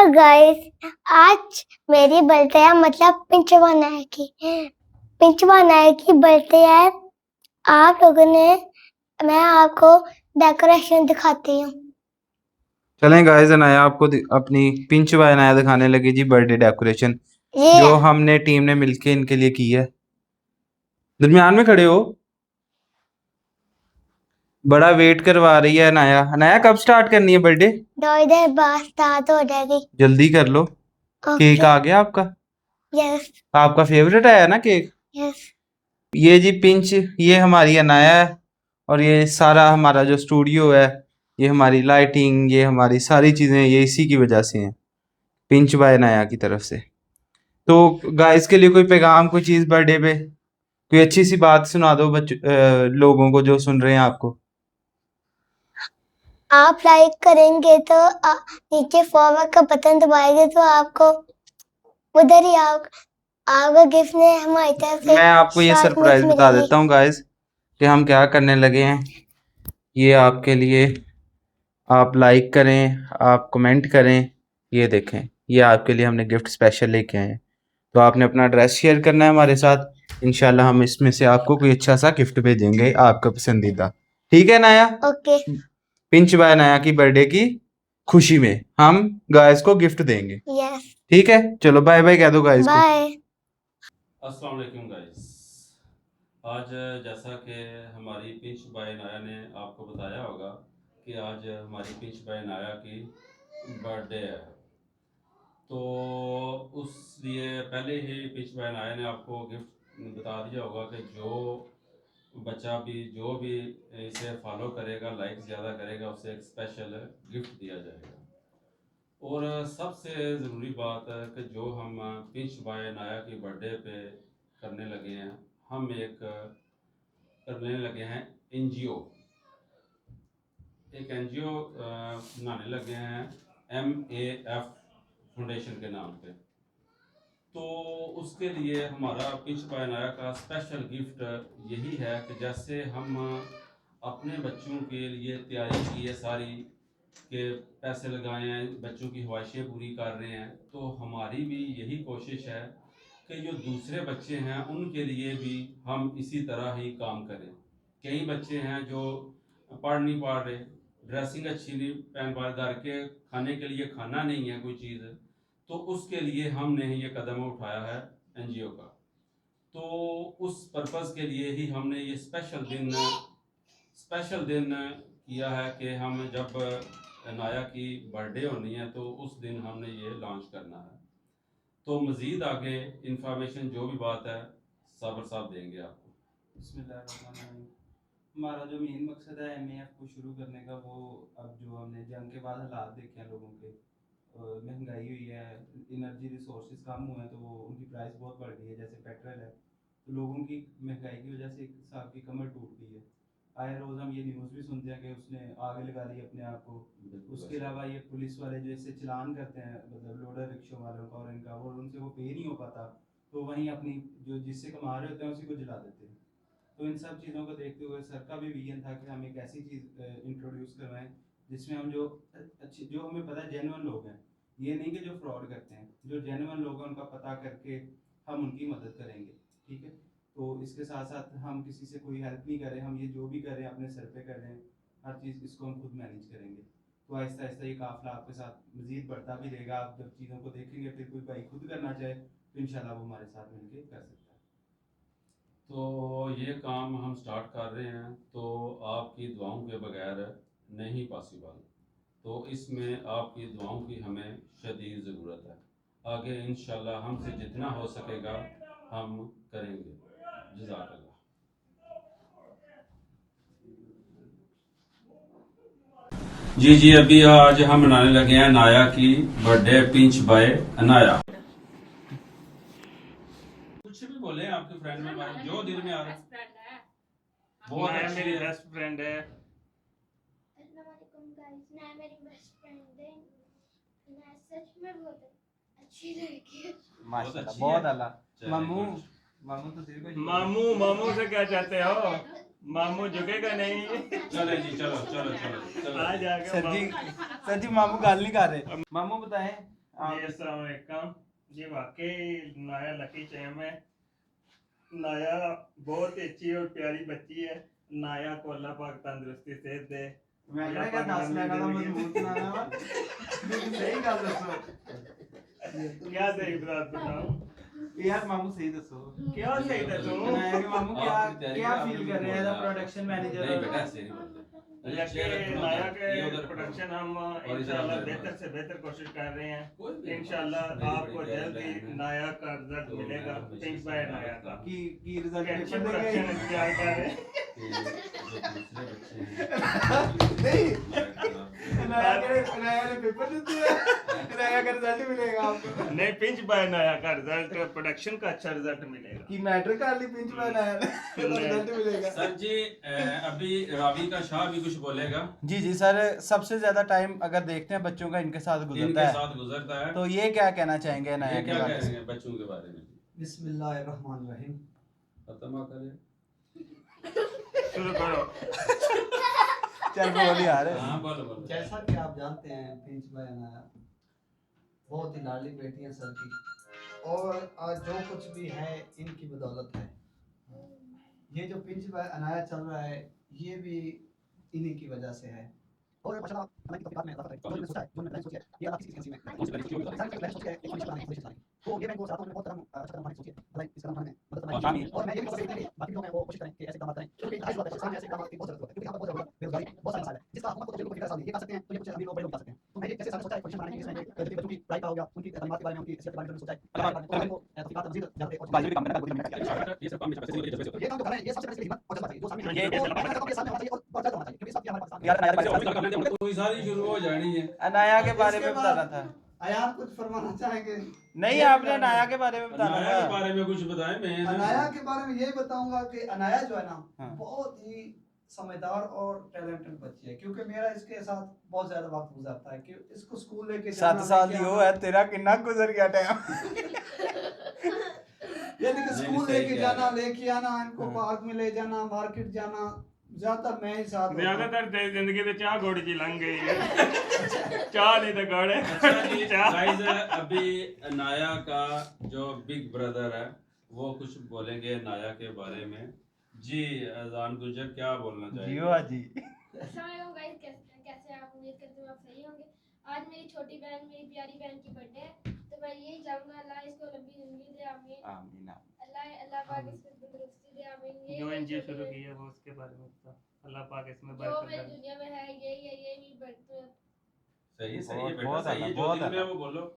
Guys आज मेरी birthday है, मतलब पिंचवा नायक की बर्थडे है। आप लोगों ने मैं आपको डेकोरेशन दिखाती हूँ। चलें गाइस, अनाया आपको अपनी पिंच बाय अनाया दिखाने लगी जी बर्थडे डेकोरेशन ये जो हमने टीम ने मिलके इनके लिए की है। दरमियान में खड़े हो, बड़ा वेट करवा रही है अनाया। अनाया कब स्टार्ट करनी है बर्थडे? थोड़ी देर बाद स्टार्ट हो जाएगी। जल्दी कर लो। केक आ गया आपका? यस आपका फेवरेट आया ना केक? यस। ये जी पिंच, ये हमारी अनाया है और ये सारा हमारा जो स्टूडियो है, ये हमारी लाइटिंग, ये हमारी सारी चीज़ें ये इसी की वजह से हैं, पिंच बाय अनाया की तरफ से। तो गाइस के लिए कोई पैगाम, कोई चीज़ बर्थडे पे, कोई अच्छी सी बात सुना दो लोगों को जो सुन रहे हैं आपको। आप लाइक करेंगे तो नीचे फॉरवर्ड का बटन दबाएंगे तो आपको उधर ही आपका गिफ्ट ने हमारी तरफ से मैं आपको ये सरप्राइज बता देता हूँ गाइस कि हम क्या करने लगे हैं। ये आपके लिए, आप लाइक करें, आप कमेंट करें, ये देखें, ये आपके लिए हमने गिफ्ट स्पेशल लेके आए हैं। तो आपने अपना एड्रेस शेयर करना है हमारे साथ, इंशाल्लाह हम इसमें से आपको कोई अच्छा सा गिफ्ट भेजेंगे आपका पसंदीदा। ठीक है नाया? ओके। पिंच बाय नाया की बर्थडे की खुशी में हम गाइस को गिफ्ट देंगे। यस ठीक है, चलो बाय बाय कह दो गाइस को। बाय। अस्सलाम वालेकुम गाइस। आज जैसा कि हमारी पिंच बाय नाया ने आपको बताया होगा कि आज हमारी पिंच बाय नाया की बर्थडे है, तो उस लिए पहले ही पिंच बाय नाया ने आपको गिफ्ट बता दिया होगा कि जो बच्चा भी जो भी इसे फॉलो करेगा, लाइक ज़्यादा करेगा, उसे एक स्पेशल गिफ्ट दिया जाएगा। और सबसे ज़रूरी बात है कि जो हम पिंच बाय नाया की बर्थडे पे करने लगे हैं, हम एक करने लगे हैं एनजीओ, एक एनजीओ बनाने लगे हैं MAF फाउंडेशन के नाम पे। तो उसके लिए हमारा पिंच बाय नाया का स्पेशल गिफ्ट यही है कि जैसे हम अपने बच्चों के लिए तैयारी की है सारी, के पैसे लगाए हैं, बच्चों की ख्वाहिशें पूरी कर रहे हैं, तो हमारी भी यही कोशिश है कि जो दूसरे बच्चे हैं उनके लिए भी हम इसी तरह ही काम करें। कई बच्चे हैं जो पढ़ नहीं पा रहे, ड्रेसिंग अच्छी नहीं पहन पा रहे, घर के खाने के लिए खाना नहीं है कोई चीज़, तो उसके लिए हमने ये कदम उठाया है एनजीओ का। तो उस पर्पज़ के लिए ही हमने ये स्पेशल दिन किया है कि हम जब नाया की बर्थडे होनी है तो उस दिन हमने ये लॉन्च करना है। तो मज़ीद आगे इंफॉर्मेशन जो भी बात है साबर साहब देंगे आपको। बिस्मिल्लाहिर्रहमानिर्रहीम। हमारा जो मेन मकसद है MAF को शुरू करने का, वो अब जो हमने जंग के बाद हालात देखे हैं लोगों के, महंगाई हुई है, एनर्जी रिसोर्सेज कम हुए हैं, तो वो उनकी प्राइस बहुत बढ़ गई है। जैसे पेट्रोल है, तो लोगों की महंगाई की वजह से एक हिसाब की कमर टूट गई है। आए रोज़ हम ये न्यूज़ भी सुनते हैं कि उसने आग लगा दी अपने आप को। उसके अलावा ये पुलिस वाले जो इससे चलान करते हैं, मतलब लोडर रिक्शों वालों का और इनका, और उनसे वो पे नहीं हो पाता, तो वहीं अपनी जो जिससे कमा रहे होते हैं उसी को जला देते हैं। तो इन सब चीज़ों को देखते हुए सर का भी विजन था कि हम एक ऐसी चीज़ इंट्रोड्यूस करवाएं जिसमें हम जो अच्छी, जो हमें पता है जेन्युइन लोग हैं, ये नहीं कि जो फ्रॉड करते हैं, जो जेन्युइन लोग हैं उनका पता करके हम उनकी मदद करेंगे। ठीक है, तो इसके साथ साथ हम किसी से कोई हेल्प नहीं करें, हम ये जो भी करें अपने सर पे कर रहे हैं, हर चीज़ इसको हम खुद मैनेज करेंगे। तो आहिस्ता आहिस्ता ये काफ़िला आपके साथ मज़ीद बढ़ता भी रहेगा। आप जब चीज़ों को देखेंगे, फिर कोई भाई खुद करना चाहे तो इंशाल्लाह वो हमारे साथ मिलकर कर सकता है। तो ये काम हम स्टार्ट कर रहे हैं, तो आपकी दुआओं के बगैर नहीं पॉसिबल, तो इसमें आपकी दुआओं की हमें शदीद ज़रूरत है। आगे इंशाल्लाह हमसे जितना हो सकेगा हम करेंगे। जज़ाकल्लाह। जी जी, अभी आज हम मनाने लगे हैं नाया की बर्थडे, पिंच बाय अनाया। कुछ भी बोले आपके फ्रेंड में बारे, जो दिल में आ रहा है। बहुत अच्छी मेरी है। बेस्ट फ्रेंड है। नाया मेरी बेस्ट फ्रेंड है। नाया सच में बहुत अच्छी लड़की है। माशाल्लाह, अच्छी बहुत है। आला। चलिए, मामू गुड। मामू तो तेरे को मामू मामू से क्या चाहते हो? मामू झुकेगा नहीं। चले जी, चलो चलो चलो चलो। आ जाएगा सर जी, मामू। सर जी मामू गाल नहीं कर रहे। मामू बताएं, जी अस्सलाम वालेकुम जी। वाकई नाया लकी चैम है। नाया बहुत ही अच्छी और प्यारी बच्ची है। नाया को अल्लाह पाक तंदुरुस्ती सेहत दे। मैं अल्लाह क्या पाक 10 लंबी लाख का जिंदगी मजबूत नाया वा सही गल दसो क्या सही बात बताऊं? यार मामू सही दसो क्या सही दसो? नाया के मामू क्या आपकी तैयारी क्या है, फील आपने कर रहे हैं बोला। एज प्रोडक्शन मैनेजर नहीं बेटा ऐसे नहीं बोलते। लगे नाया के प्रोडक्शन हम इंशाल्लाह बेहतर से बेहतर कोशिश कर रहे हैं। इंशाल्लाह आपको जल्द ही नाया का रिजल्ट मिलेगा। पिंक बाय नाया का की रिजल्ट कैसे पेपर प्रोडक्शन देंगे इंतजार कर रहे हैं। नाया ने पेपर दे दिया नाया का रिजल्ट मिलेगा आपको नहीं, पिंच बाय नाया का रिजल्ट प्रोडक्शन का अच्छा रिजल्ट मिलेगा। की मैटर कर ली पिंच में नाया ने रिजल्ट मिलेगा सर जी अभी रावी का शाह भी कुछ बोलेगा। जी जी सर, सबसे ज्यादा टाइम अगर देखते हैं बच्चों का इनके साथ इनके गुजरता है, साथ गुजरता है। तो ये क्या कहना चाहेंगे ये नाया के क्या बारे में? कहेंगे बच्चों के बारे में? बिस्मिल्लाहिर्रहमानिर्रहीम। खत्म करे। शुरू करो। चल बोल यार। हाँ बोलो बोलो। जैसा कि आप जानते हैं पिंच भाई अनाया बहुत ही लाडली बेटी है सर की, और आज जो कुछ भी है इनकी बदौलत है। ये जो पिंच भाई अनाया चल रहा है ये भी इन्हीं की वजह से है। और माशाल्लाह अल्लाह की तौफीक में अल्लाह जो मैंने सोचा है, जो मैंने सोचा है, ये अल्लाह की किसी में सारी सोच है एक कोशिश बनाने की कोशिश करें। तो ये मैं को चाहता हूं बहुत तरह अच्छा काम सोचिए अल्लाह इस काम में मदद करें। और मैं ये भी कोशिश करेंगे बाकी लोग हैं वो कोशिश करें कि ऐसे काम करें, क्योंकि आज वक्त सामने ऐसे काम की बहुत जरूरत है, क्योंकि यहाँ पर बहुत जरूरत बेरोजगारी बहुत सारे मसाले हैं जिसका हुकूमत को बिल्कुल फिक्र साल ये कर सकते हैं, तो ये कुछ अमीर लोग बड़े लोग कर सकते हैं। तो मैं ये कैसे सोचा है कोशिश बनाने की जिसमें बच्चों की पढ़ाई का हो गया, उनकी तालीमात के बारे में, उनकी सेहत के बारे में सोचा है। अल्लाह पाक ने को तौफीक मजीद जाते और बाजी भी काम करने का कोई ये सब काम ये काम जो कर रहे हैं ये सबसे पहले हिम्मत और जज्बा चाहिए, जो सामने है ये- वो मैं कहता हूं कि सामने होना चाहिए और जज्बा होना चाहिए, क्योंकि सब हमारे पास यार नाया के बारे में कोई सारी शुरू हो जानी है। अनाया के बारे में इसके बताना बाद था। आयात कुछ फरमाना चाहेंगे? नहीं, आपने अनाया के बारे में बताना अनाया के था। बारे में कुछ बताएं। मैं अनाया के बारे में यही बताऊंगा कि अनाया जो है ना हाँ। बहुत ही समझदार और टैलेंटेड बच्ची है, क्योंकि मेरा इसके साथ बहुत ज्यादा वक्त गुजरता है कि इसको स्कूल लेके 7 साल दी हो है, तेरा कितना गुजर गया टाइम। यानी कि स्कूल सही लेके कह जाना, रहे लेके आना, इनको हाँ। पार्क में ले जाना, मार्केट जाना, ज्यादातर मैं ही साथ होता हूं। ज्यादातर तेरी जिंदगी तो चाह घोड़ी की लंघ गई है। चाह नहीं तो घोड़े। अच्छा जी चाह। गाइस अभी नाया का जो बिग ब्रदर है वो कुछ बोलेंगे नाया के बारे में। जी अजान गुजर क्या बोलना चाहिए? जियो जी। अस्सलाम वालेकुम गाइस, कैसे हैं आप? उम्मीद करती हूँ आप सही होंगे। आज मेरी छोटी बहन, मेरी प्यारी बहन की बर्थडे है, तो मैं यही चाहूंगा अल्लाह इसको लंबी जिंदगी दे, आमीन। आमीन। अल्लाह पाक इसको तंदुरुस्ती दे, आमीन। जो यही एनजीओ छोटी शुरू बहन- की है वो उसके बारे में बता। अल्लाह पाक इसमें जो बरकत मेरी करे। दुनिया में है यही है, यही मेरी बर्थडे। सही है बहुत- बेटा बहुत सही है। आला, जो बहुत दिल में है आला। वो बोलो।